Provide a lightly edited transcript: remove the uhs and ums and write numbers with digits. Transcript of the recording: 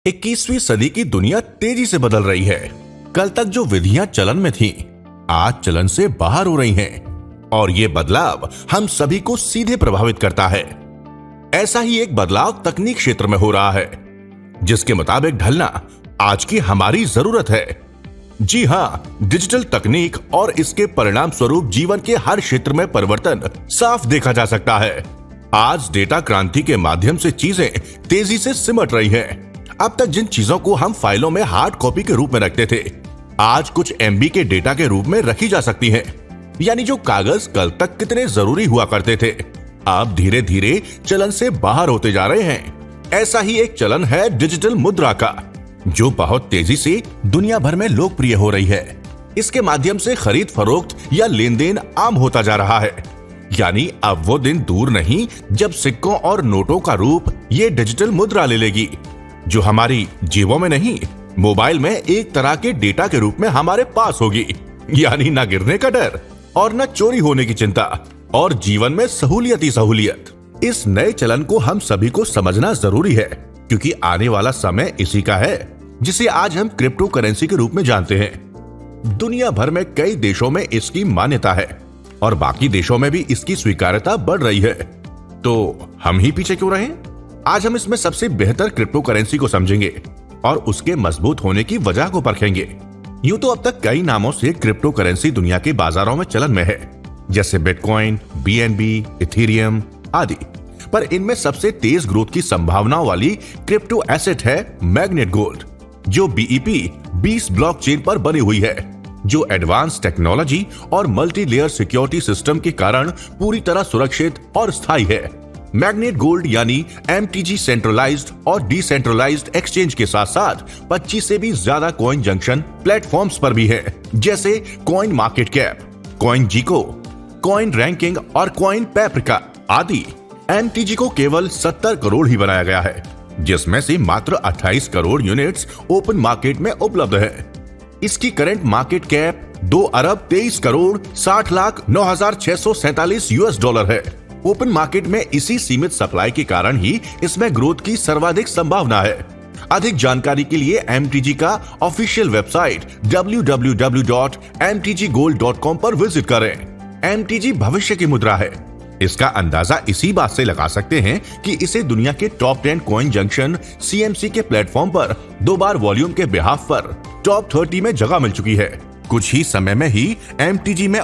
21वीं सदी की दुनिया तेजी से बदल रही है। कल तक जो विधियां चलन में थीं, आज चलन से बाहर हो रही हैं और ये बदलाव हम सभी को सीधे प्रभावित करता है। ऐसा ही एक बदलाव तकनीक क्षेत्र में हो रहा है, जिसके मुताबिक ढलना आज की हमारी जरूरत है। जी हां, डिजिटल तकनीक और इसके परिणाम स्वरूप जीवन के हर क्षेत्र में परिवर्तन साफ देखा जा सकता है। आज डेटा क्रांति के माध्यम से चीजें तेजी से सिमट रही हैं। अब तक जिन चीजों को हम फाइलों में हार्ड कॉपी के रूप में रखते थे, आज कुछ एमबी के डेटा के रूप में रखी जा सकती हैं। यानी जो कागज कल तक कितने जरूरी हुआ करते थे, अब धीरे धीरे चलन से बाहर होते जा रहे हैं। ऐसा ही एक चलन है डिजिटल मुद्रा का, जो बहुत तेजी से दुनिया भर में लोकप्रिय हो रही है। इसके माध्यम से खरीद फरोख्त या लेन देन आम होता जा रहा है। यानी अब वो दिन दूर नहीं जब सिक्कों और नोटों का रूप ये डिजिटल मुद्रा ले लेगी, जो हमारी जेबों में नहीं, मोबाइल में एक तरह के डेटा के रूप में हमारे पास होगी। यानी न गिरने का डर और न चोरी होने की चिंता, और जीवन में सहूलियत ही सहूलियत। इस नए चलन को हम सभी को समझना जरूरी है, क्योंकि आने वाला समय इसी का है, जिसे आज हम क्रिप्टो करेंसी के रूप में जानते हैं। दुनिया भर में कई देशों में इसकी मान्यता है और बाकी देशों में भी इसकी स्वीकार्यता बढ़ रही है। तो हम ही पीछे क्यों रहें? आज हम इसमें सबसे बेहतर क्रिप्टो करेंसी को समझेंगे और उसके मजबूत होने की वजह को परखेंगे। यूं तो अब तक कई नामों से क्रिप्टो करेंसी दुनिया के बाजारों में चलन में है, जैसे बिटकॉइन, बीएनबी, इथेरियम आदि। पर इनमें सबसे तेज ग्रोथ की संभावनाओं वाली क्रिप्टो एसेट है मैग्नेट गोल्ड, जो बीईपी 20 ब्लॉकचेन पर बनी हुई है, जो एडवांस टेक्नोलॉजी और मल्टी लेयर सिक्योरिटी सिस्टम के कारण पूरी तरह सुरक्षित और स्थायी है। मैग्नेट गोल्ड यानी एमटीजी सेंट्रलाइज्ड और डिसेंट्रलाइज्ड एक्सचेंज के साथ साथ 25 से भी ज्यादा कॉइन जंक्शन प्लेटफॉर्म्स पर भी है, जैसे कॉइन मार्केट कैप, कॉइन जीको, कॉइन रैंकिंग और कॉइन पेप्रिका आदि। एमटीजी को केवल 70 करोड़ ही बनाया गया है, जिसमें से मात्र 28 करोड़ यूनिट्स ओपन मार्केट में उपलब्ध है। इसकी करंट मार्केट कैप 2 अरब 23 करोड़ 60 लाख 9,647 यूएस डॉलर है। ओपन मार्केट में इसी सीमित सप्लाई के कारण ही इसमें ग्रोथ की सर्वाधिक संभावना है। अधिक जानकारी के लिए एमटीजी का ऑफिशियल वेबसाइट www.mtggold.com पर विजिट करें। एमटीजी भविष्य की मुद्रा है। इसका अंदाजा इसी बात से लगा सकते हैं कि इसे दुनिया के टॉप 10 कॉइन जंक्शन सीएमसी के प्लेटफॉर्म पर 2 बार वॉल्यूम के बिहाफ पर टॉप 30 में जगह मिल चुकी है। कुछ ही समय में ही एमटीजी में